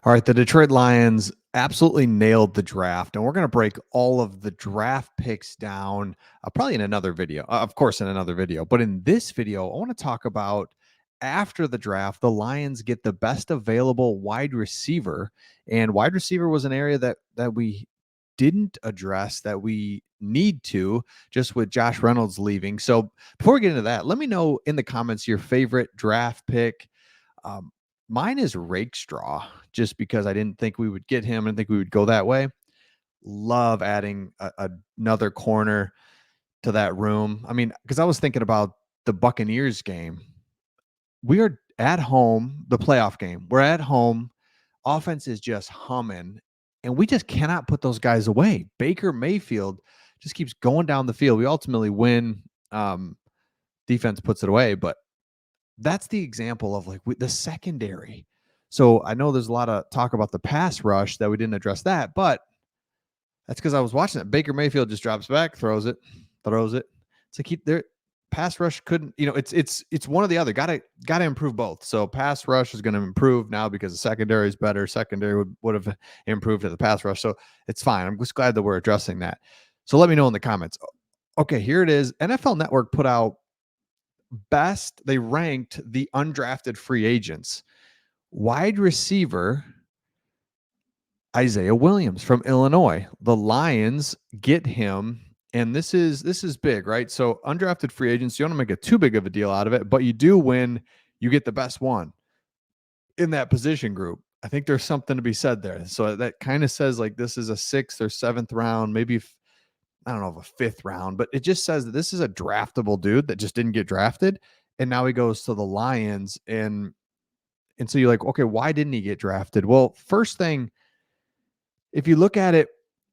All right, the Detroit Lions absolutely nailed the draft, and we're going to break all of the draft picks down probably in another video. Of course, in another video. But in this video, I want to talk about after the draft, the Lions get the best available wide receiver, and wide receiver was an area that we didn't address that we need to just with Josh Reynolds leaving. So before we get into that, let me know in the comments your favorite draft pick. Um, Mine is Rakestraw, just because I didn't think we would get him. I didn't think we would go that way. Love adding another corner to that room. I mean, because I was thinking about the Buccaneers game. We are at home, the playoff game. We're at home. Offense is just humming, and we just cannot put those guys away. Baker Mayfield just keeps going down the field. We ultimately win. Defense puts it away, but that's the example of like the secondary. So I know there's a lot of talk about the pass rush that we didn't address that, but that's because I was watching it. Baker Mayfield just drops back, throws it. It's like their pass rush couldn't, it's one or the other. Gotta improve both. So pass rush is going to improve now because the secondary is better. Secondary would have improved at the pass rush. So it's fine. I'm just glad that we're addressing that. So let me know in the comments. Okay, here it is. NFL Network put out they ranked the undrafted free agents. Wide receiver Isaiah Williams from Illinois. The Lions get him, and this is big, right? So undrafted free agents, you don't want to make a too big of a deal out of it, but you do when you get the best one in that position group. I think there's something to be said there. So that kind of says like this is a 6th or 7th round, maybe I don't know, of a 5th round, but it just says that this is a draftable dude that just didn't get drafted. And now he goes to the Lions. And so you're like, okay, why didn't he get drafted? Well, first thing, if you look at it,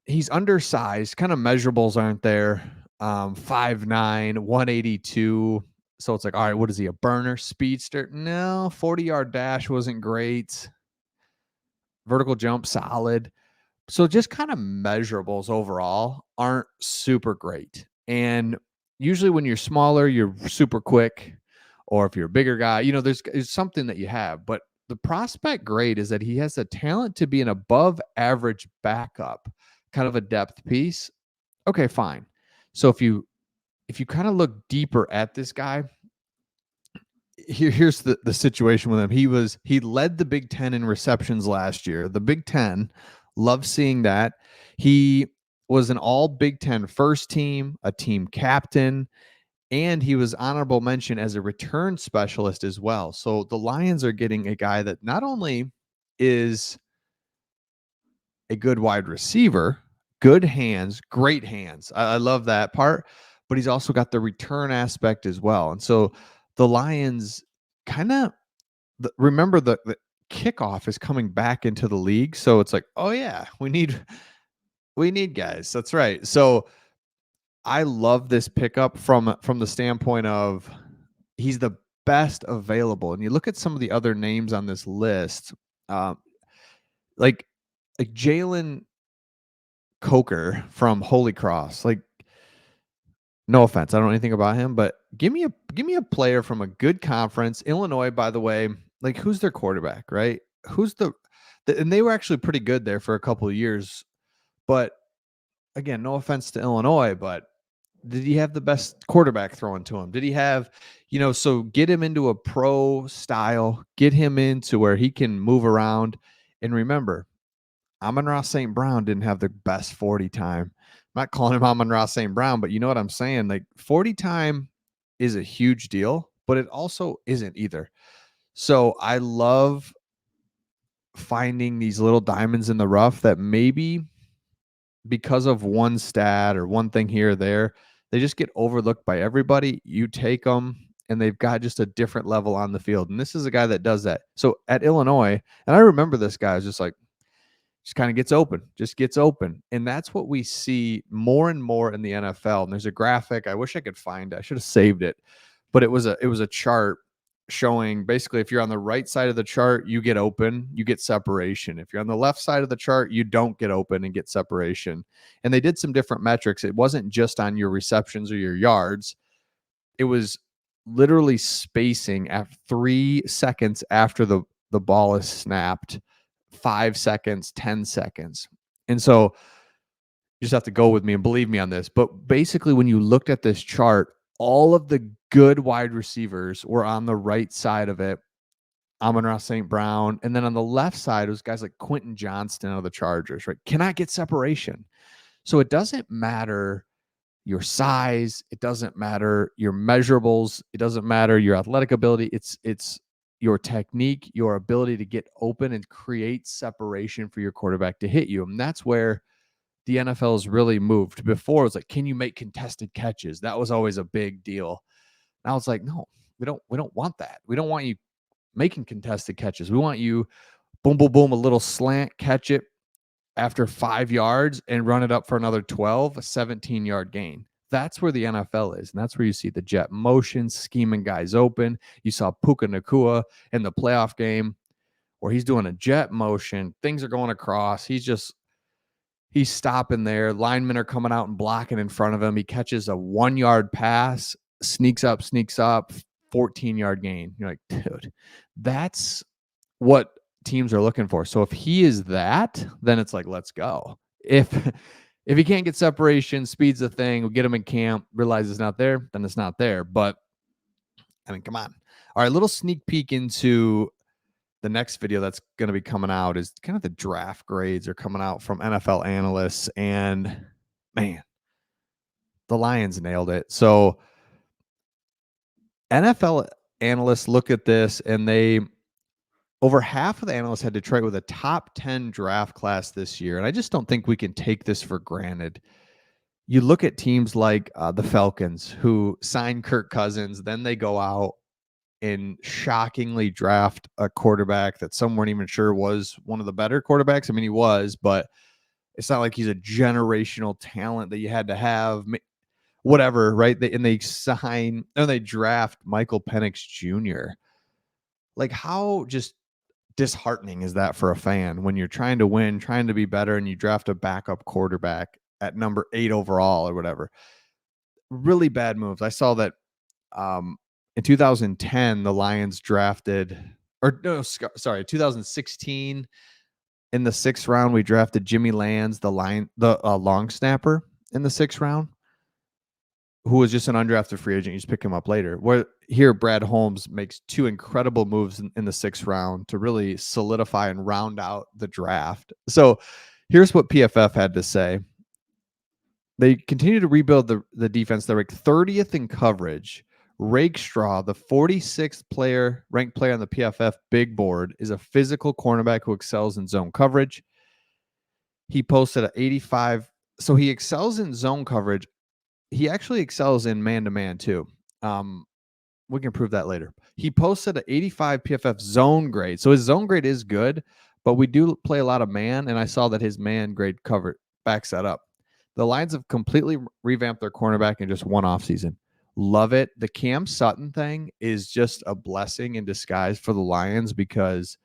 he's undersized, kind of measurables aren't there. 5'9, 182. So it's like, all right, what is he? A burner, speedster? No, 40-yard dash wasn't great. Vertical jump, solid. So just kind of measurables overall aren't super great. And usually when you're smaller, you're super quick. Or if you're a bigger guy, there's something that you have. But the prospect grade is that he has the talent to be an above average backup, kind of a depth piece. Okay, fine. So if you kind of look deeper at this guy, here's the situation with him. He led the Big Ten in receptions last year. The Big Ten, love seeing that. He was an all Big Ten first team, a team captain, and he was honorable mention as a return specialist as well. So the Lions are getting a guy that not only is a good wide receiver, good hands, great hands. I love that part, but he's also got the return aspect as well. And so the Lions kind of remember the kickoff is coming back into the league. So it's like, oh yeah, we need guys. That's right. So I love this pickup from the standpoint of he's the best available. And you look at some of the other names on this list, um, like Jalen Coker from Holy Cross. Like, no offense, I don't know anything about him, but give me a player from a good conference. Illinois, by the way, like who's their quarterback, right? Who's and they were actually pretty good there for a couple of years. But again, no offense to Illinois, but did he have the best quarterback throwing to him? Did he have, so get him into a pro style, get him into where he can move around. And remember, Amon-Ra St. Brown didn't have the best 40 time. I'm not calling him Amon-Ra St. Brown, but you know what I'm saying? Like 40 time is a huge deal, but it also isn't either. So I love finding these little diamonds in the rough that maybe because of one stat or one thing here or there, they just get overlooked by everybody. You take them and they've got just a different level on the field. And this is a guy that does that. So at Illinois, and I remember this guy was just like, just kind of just gets open. And that's what we see more and more in the NFL. And there's a graphic. I wish I could find it. I should have saved it. But it was a chart showing basically if you're on the right side of the chart, you get open, you get separation. If you're on the left side of the chart, you don't get open and get separation. And they did some different metrics. It wasn't just on your receptions or your yards. It was literally spacing at 3 seconds after the ball is snapped 5 seconds, 10 seconds. And so you just have to go with me and believe me on this. But basically, when you looked at this chart, all of the good wide receivers were on the right side of it. Amon-Ra St. Brown. And then on the left side was guys like Quentin Johnston of the Chargers, right? Cannot get separation. So it doesn't matter your size, it doesn't matter your measurables, it doesn't matter your athletic ability. It's your technique, your ability to get open and create separation for your quarterback to hit you. And that's where the NFL has really moved. Before it was like, can you make contested catches? That was always a big deal. Now it's like, no, we don't want that. We don't want you making contested catches. We want you boom, boom, boom, a little slant, catch it after 5 yards and run it up for another 12, a 17-yard gain. That's where the NFL is. And that's where you see the jet motion, scheming guys open. You saw Puka Nacua in the playoff game where he's doing a jet motion. Things are going across. He's stopping there. Linemen are coming out and blocking in front of him. He catches a 1-yard pass, sneaks up, 14-yard gain. You're like, dude, that's what teams are looking for. So if he is that, then it's like, let's go. If he can't get separation, speed's the thing, we'll get him in camp, realize it's not there, then it's not there. But I mean, come on. All right, little sneak peek into the next video that's going to be coming out is kind of the draft grades are coming out from NFL analysts. And man, the Lions nailed it. So NFL analysts look at this and over half of the analysts had Detroit with a top 10 draft class this year. And I just don't think we can take this for granted. You look at teams like the Falcons who signed Kirk Cousins, then they go out and shockingly draft a quarterback that some weren't even sure was one of the better quarterbacks. I mean, he was, but it's not like he's a generational talent that you had to have, whatever, right? They draft Michael Penix Jr. Like, how just disheartening is that for a fan when you're trying to win, trying to be better, and you draft a backup quarterback at number 8 overall or whatever? Really bad moves. I saw that in 2010, the Lions drafted, 2016 in the 6th round, we drafted Jimmy Lands, the long snapper in the 6th round, who was just an undrafted free agent. You just pick him up later. Where here, Brad Holmes makes 2 incredible moves in the 6th round to really solidify and round out the draft. So here's what PFF had to say. They continue to rebuild the defense. They're ranked 30th in coverage. Rakestraw, the 46th ranked player on the PFF big board, is a physical cornerback who excels in zone coverage. He posted an 85. So he excels in zone coverage. He actually excels in man-to-man too. We can prove that later. He posted an 85 PFF zone grade. So his zone grade is good, but we do play a lot of man, and I saw that his man grade cover backs that up. The Lions have completely revamped their cornerback in just one offseason. Love it. The Cam Sutton thing is just a blessing in disguise for the Lions because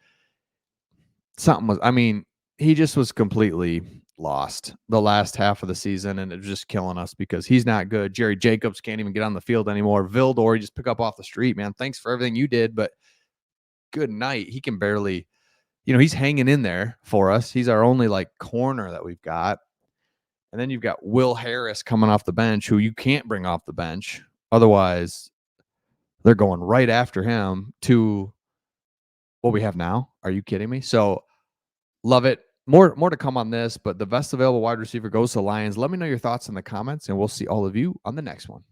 he just was completely lost the last half of the season, and it was just killing us because he's not good. Jerry Jacobs can't even get on the field anymore. Vildor, you just pick up off the street, man. Thanks for everything you did, but good night. He can barely, he's hanging in there for us. He's our only corner that we've got. And then you've got Will Harris coming off the bench, who you can't bring off the bench. Otherwise, they're going right after him to what we have now. Are you kidding me? So love it. More to come on this, but the best available wide receiver goes to Lions. Let me know your thoughts in the comments, and we'll see all of you on the next one.